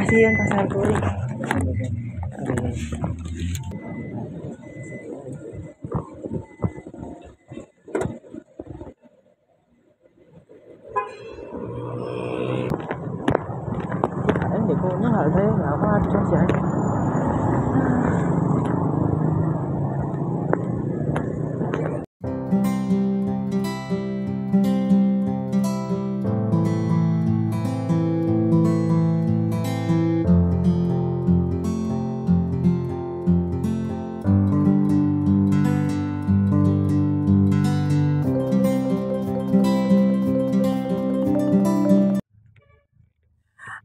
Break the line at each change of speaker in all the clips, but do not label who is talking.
Stasiun Pasar Turi. Anh để cô nó ở đây là qua cho chạy.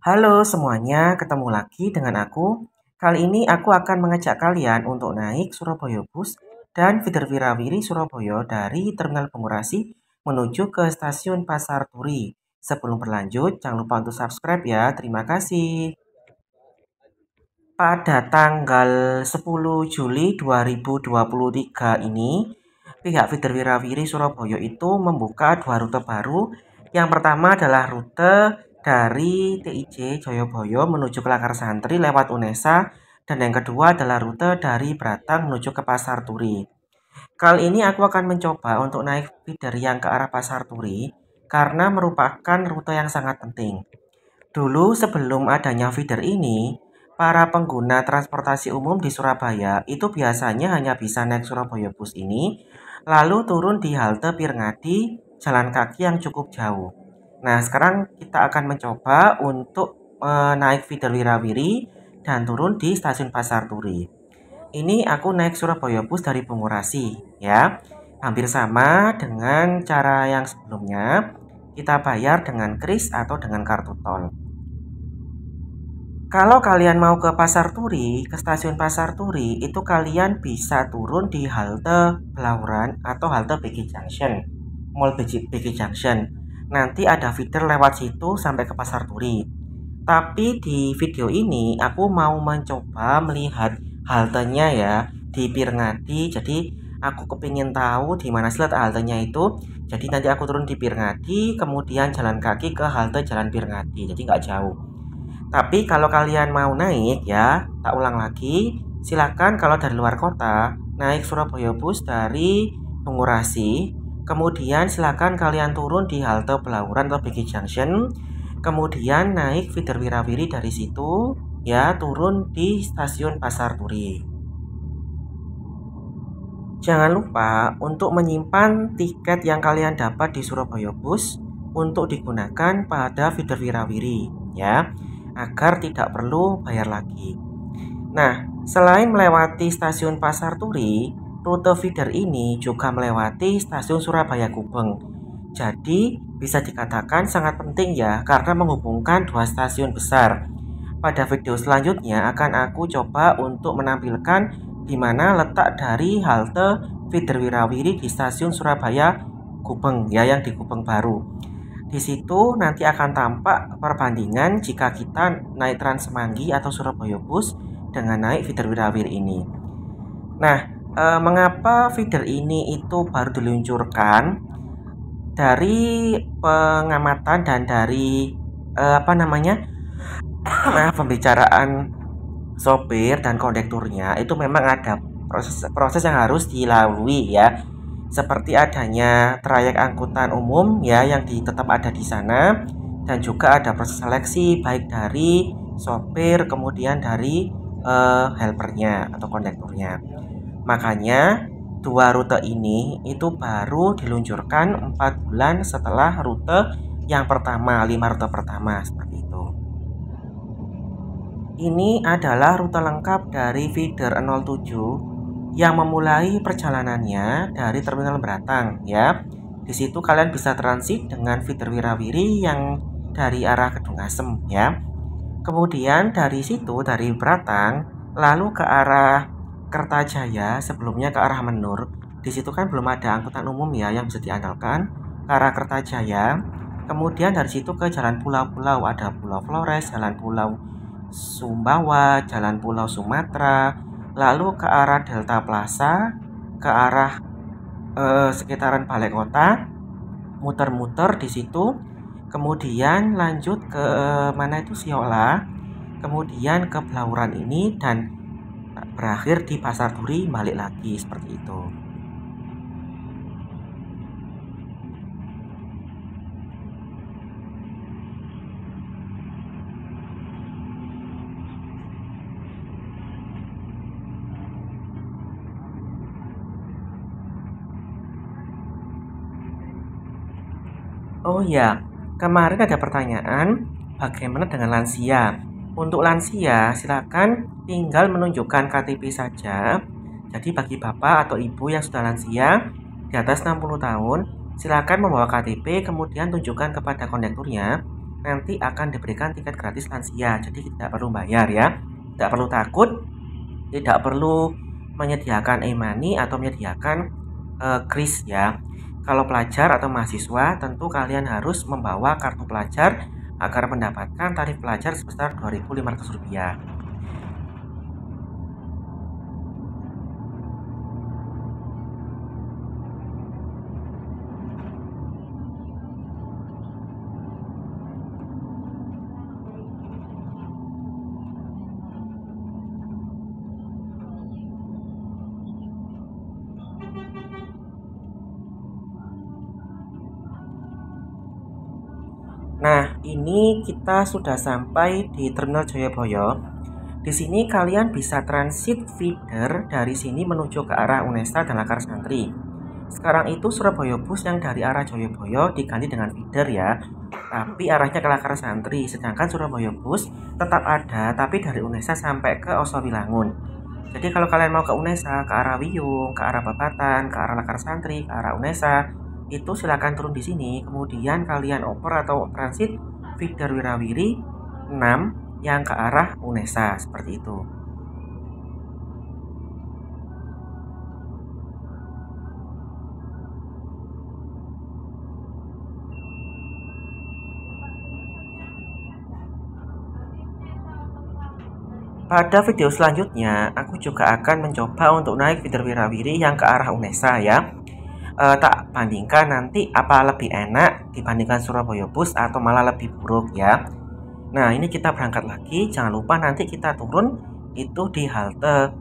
Halo semuanya, ketemu lagi dengan aku. Kali ini aku akan mengajak kalian untuk naik Surabaya Bus dan feeder Wirawiri Surabaya dari Terminal Bungurasi menuju ke Stasiun Pasar Turi. Sebelum berlanjut, jangan lupa untuk subscribe ya. Terima kasih. Pada tanggal 10 Juli 2023 ini, pihak feeder Wirawiri Surabaya itu membuka dua rute baru. Yang pertama adalah rute dari TIJ Jayabaya menuju ke Lakar Santri lewat Unesa, dan yang kedua adalah rute dari Bratang menuju ke Pasar Turi. Kali ini aku akan mencoba untuk naik feeder yang ke arah Pasar Turi karena merupakan rute yang sangat penting. Dulu sebelum adanya feeder ini, para pengguna transportasi umum di Surabaya itu biasanya hanya bisa naik Surabaya Bus ini lalu turun di halte Pirngadi, jalan kaki yang cukup jauh. Nah, sekarang kita akan mencoba untuk naik feeder Wirawiri dan turun di stasiun Pasar Turi. Ini aku naik Surabaya Bus dari Bungurasi ya. Hampir sama dengan cara yang sebelumnya. Kita bayar dengan kris atau dengan kartu tol. Kalau kalian mau ke Pasar Turi, ke stasiun Pasar Turi, itu kalian bisa turun di halte Belauran atau halte BG Junction, Mall BG Junction. Nanti ada feeder lewat situ sampai ke Pasar Turi. Tapi di video ini aku mau mencoba melihat haltenya ya di Pirngadi. Jadi aku kepingin tahu di mana sih haltenya itu. Jadi nanti aku turun di Pirngadi, kemudian jalan kaki ke halte Jalan Pirngadi. Jadi nggak jauh. Tapi kalau kalian mau naik ya, tak ulang lagi, silakan kalau dari luar kota naik Surabaya Bus dari Bungurasi, kemudian silakan kalian turun di halte Belauran atau BG Junction, kemudian naik feeder Wirawiri dari situ ya, turun di stasiun Pasar Turi. Jangan lupa untuk menyimpan tiket yang kalian dapat di Surabaya Bus untuk digunakan pada feeder Wirawiri ya, agar tidak perlu bayar lagi. Nah, selain melewati stasiun Pasar Turi, rute feeder ini juga melewati stasiun Surabaya Gubeng. Jadi, bisa dikatakan sangat penting ya, karena menghubungkan dua stasiun besar. Pada video selanjutnya akan aku coba untuk menampilkan di mana letak dari halte feeder Wirawiri di stasiun Surabaya Gubeng ya, yang di Gubeng Baru. Di situ nanti akan tampak perbandingan jika kita naik Trans Semanggi atau Surabaya Bus dengan naik feeder Wirawiri ini. Nah, mengapa feeder ini itu baru diluncurkan? Dari pengamatan dan dari pembicaraan sopir dan kondekturnya, itu memang ada proses yang harus dilalui ya. Seperti adanya trayek angkutan umum ya yang tetap ada di sana, dan juga ada proses seleksi baik dari sopir kemudian dari helpernya atau kondekturnya. Makanya dua rute ini itu baru diluncurkan 4 bulan setelah rute yang pertama, 5 rute pertama seperti itu. Ini adalah rute lengkap dari feeder 07 yang memulai perjalanannya dari Terminal Bratang ya. Di situ kalian bisa transit dengan feeder Wirawiri yang dari arah Kedung Asem ya. Kemudian dari situ, dari Bratang lalu ke arah Kertajaya, sebelumnya ke arah Menur. Di situ kan belum ada angkutan umum ya yang bisa diandalkan, ke arah Kertajaya. Kemudian dari situ ke jalan pulau-pulau, ada Pulau Flores, jalan Pulau Sumbawa, jalan Pulau Sumatera, lalu ke arah Delta Plaza, ke arah sekitaran Balai Kota, muter-muter di situ, kemudian lanjut ke mana itu Siola, kemudian ke Blauran ini, dan berakhir di Pasar Turi, balik lagi seperti itu. Oh ya, kemarin ada pertanyaan bagaimana dengan lansia. Untuk lansia, silakan tinggal menunjukkan KTP saja. Jadi bagi bapak atau ibu yang sudah lansia di atas 60 tahun, silakan membawa KTP, kemudian tunjukkan kepada kondekturnya. Nanti akan diberikan tiket gratis lansia. Jadi tidak perlu bayar ya. Tidak perlu takut, tidak perlu menyediakan e-money atau menyediakan kris ya. Kalau pelajar atau mahasiswa, tentu kalian harus membawa kartu pelajar agar mendapatkan tarif pelajar sebesar Rp2.500. Nah, ini kita sudah sampai di Terminal Jayabaya. Di sini kalian bisa transit feeder dari sini menuju ke arah Unesa dan Lakar Santri. Sekarang itu Surabaya Bus yang dari arah Jayabaya diganti dengan feeder ya, tapi arahnya ke Lakar Santri. Sedangkan Surabaya Bus tetap ada, tapi dari Unesa sampai ke Osowilangun. Jadi kalau kalian mau ke Unesa, ke arah Wiyung, ke arah Babatan, ke arah Lakar Santri, ke arah Unesa, itu silakan turun di sini. Kemudian kalian oper atau transit feeder Wirawiri 6 yang ke arah Unesa seperti itu. Pada video selanjutnya, aku juga akan mencoba untuk naik feeder Wirawiri yang ke arah Unesa ya. Tak bandingkan nanti apa lebih enak dibandingkan Surabaya Bus atau malah lebih buruk ya. Nah, ini kita berangkat lagi. Jangan lupa nanti kita turun itu di halte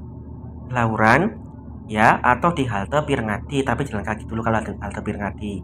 Blauran ya, atau di halte Pirngadi, tapi jalan kaki dulu kalau ada halte Pirngadi.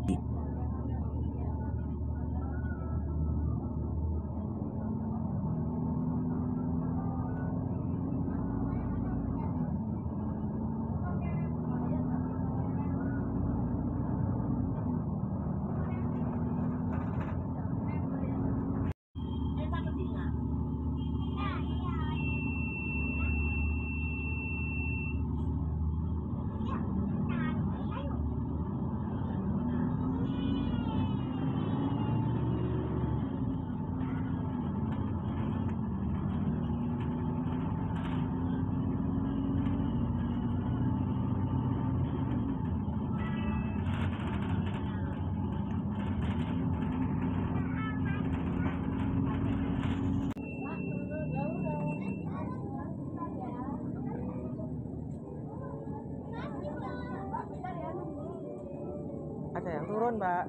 Ada yang turun, Mbak.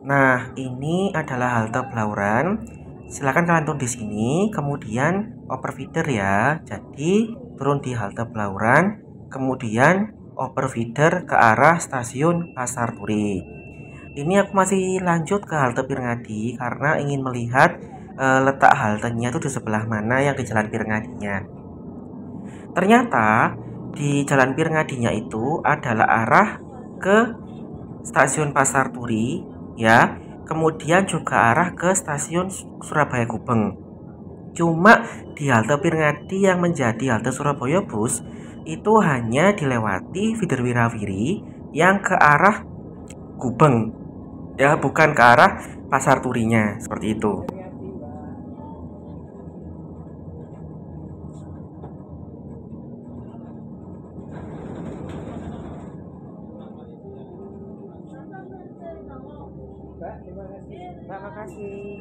Nah, ini adalah halte Blauran. Silakan kalian turun di sini, kemudian oper feeder ya. Jadi turun di halte Blauran, kemudian oper feeder ke arah stasiun Pasar Turi. Ini aku masih lanjut ke halte Pirngadi karena ingin melihat letak haltenya itu di sebelah mana yang di Jalan Pirngadinya. Ternyata di Jalan Pirngadinya itu adalah arah ke stasiun Pasar Turi ya, kemudian juga arah ke stasiun Surabaya Gubeng. Cuma di halte Pirngadi yang menjadi halte Surabaya Bus itu hanya dilewati feeder Wirawiri yang ke arah Gubeng ya, bukan ke arah Pasar Turinya seperti itu. Mbak, makasih.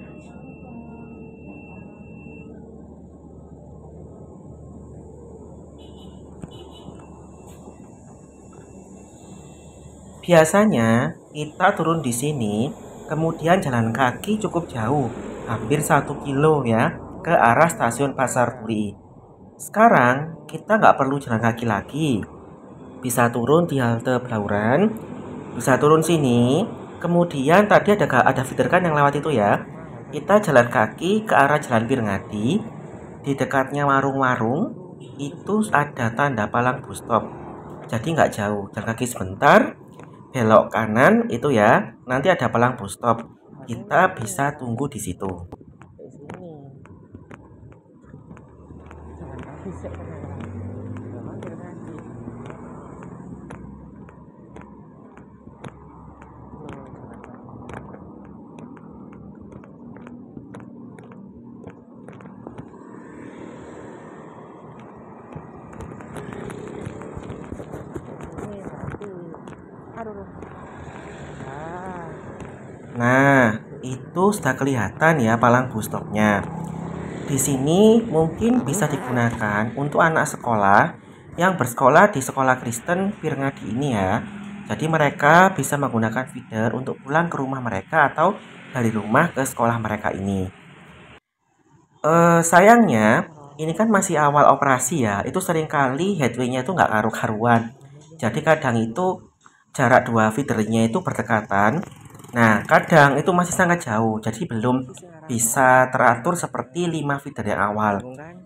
Biasanya kita turun di sini, kemudian jalan kaki cukup jauh, hampir 1 kilo ya. ke arah stasiun Pasar Turi. Sekarang kita nggak perlu jalan kaki lagi, bisa turun di halte Blauran, bisa turun sini. Kemudian tadi ada feeder kan yang lewat itu ya. Kita jalan kaki ke arah Jalan Pirngadi. Di dekatnya warung-warung itu ada tanda palang bus stop. Jadi nggak jauh, jalan kaki sebentar, belok kanan itu ya. Nanti ada palang bus stop. Kita bisa tunggu di situ. Nah, itu sudah kelihatan ya palang bus stopnya. Di sini mungkin bisa digunakan untuk anak sekolah yang bersekolah di sekolah Kristen Pirngadi ini ya. Jadi mereka bisa menggunakan feeder untuk pulang ke rumah mereka atau dari rumah ke sekolah mereka ini. Sayangnya ini kan masih awal operasi ya. Itu seringkali headway-nya itu nggak karu-karuan. Jadi kadang itu jarak dua feedernya itu berdekatan. Nah, kadang itu masih sangat jauh, jadi belum bisa teratur seperti 5 feeder yang awal.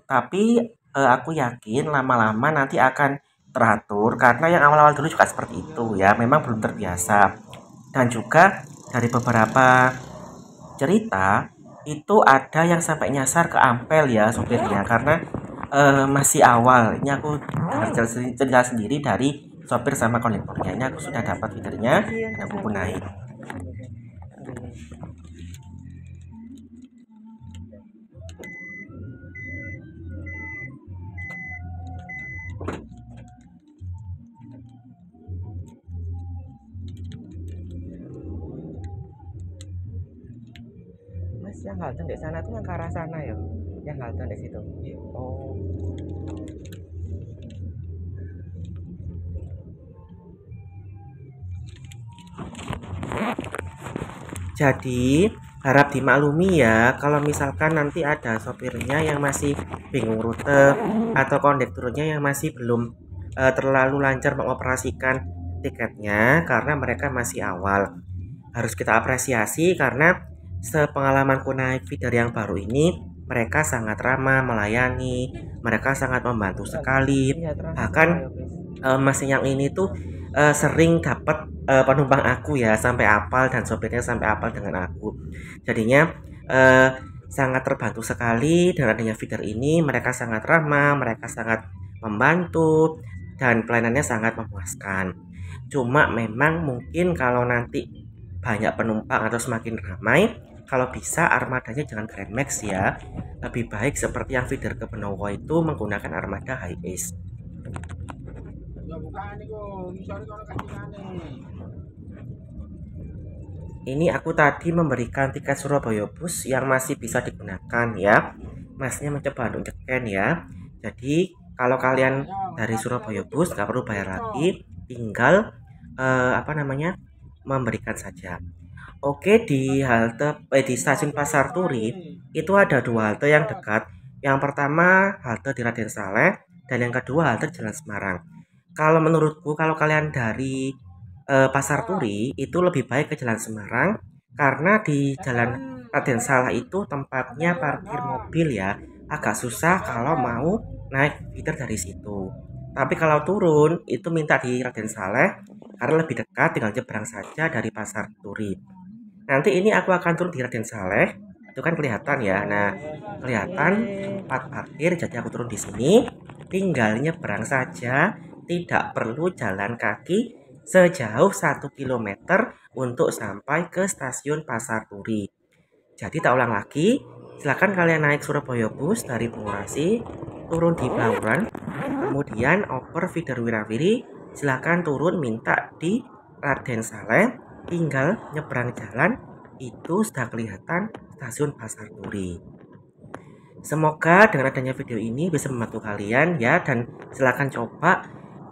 Tapi aku yakin lama-lama nanti akan teratur karena yang awal-awal dulu juga seperti itu ya, memang belum terbiasa. Dan juga dari beberapa cerita itu ada yang sampai nyasar ke Ampel ya sopirnya karena masih awal. Ini aku dengar cerita sendiri dari sopir sama kondektornya. Ini aku sudah dapat feedernya dan aku pun naik. Mas, yang halte di sana tuh yang ke arah sana ya? Yang halte di situ. Oh. Jadi harap dimaklumi ya kalau misalkan nanti ada sopirnya yang masih bingung rute atau kondekturnya yang masih belum terlalu lancar mengoperasikan tiketnya karena mereka masih awal. Harus kita apresiasi karena sepengalamanku naik feeder yang baru ini mereka sangat ramah melayani, mereka sangat membantu sekali. Bahkan mesin yang ini tuh sering dapat penumpang aku ya sampai apal dan sopirnya sampai apal dengan aku. Jadinya sangat terbantu sekali dengan adanya feeder ini. Mereka sangat ramah, mereka sangat membantu dan pelayanannya sangat memuaskan. Cuma memang mungkin kalau nanti banyak penumpang atau semakin ramai, kalau bisa armadanya jangan Grand Max ya. Lebih baik seperti yang feeder ke Benowo itu menggunakan armada High Ace. Ini aku tadi memberikan tiket Surabaya Bus yang masih bisa digunakan ya. Masnya mencoba untuk scan ya. Jadi kalau kalian dari Surabaya Bus nggak perlu bayar lagi, tinggal memberikan saja. Oke, di di stasiun Pasar Turi itu ada dua halte yang dekat. Yang pertama halte di Raden Saleh dan yang kedua halte Jalan Semarang. Kalau menurutku kalau kalian dari Pasar Turi itu lebih baik ke Jalan Semarang karena di Jalan Raden Saleh itu tempatnya parkir mobil ya, agak susah kalau mau naik feeder dari situ. Tapi kalau turun itu minta di Raden Saleh karena lebih dekat, tinggal nyebrang saja dari Pasar Turi. Nanti ini aku akan turun di Raden Saleh, itu kan kelihatan ya. Nah, kelihatan tempat parkir, jadi aku turun di sini, tinggal nyebrang saja, tidak perlu jalan kaki sejauh 1 km untuk sampai ke stasiun Pasar Turi. Jadi tak ulang lagi, silakan kalian naik Surabaya Bus dari Bungurasi, turun di Blauran, kemudian oper feeder Wirawiri, silakan turun minta di Raden Saleh, tinggal nyebrang jalan itu sudah kelihatan stasiun Pasar Turi. Semoga dengan adanya video ini bisa membantu kalian ya, dan silahkan coba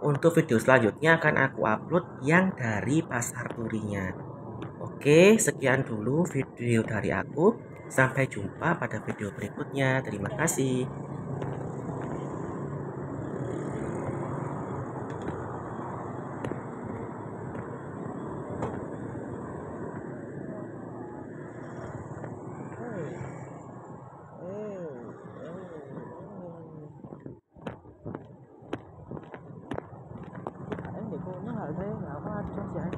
untuk video selanjutnya akan aku upload yang dari Pasar Turinya. Oke. Oke, sekian dulu video dari aku. Sampai jumpa pada video berikutnya. Terima kasih. Em để cô nhắc lại thế là có ăn cho chị anh.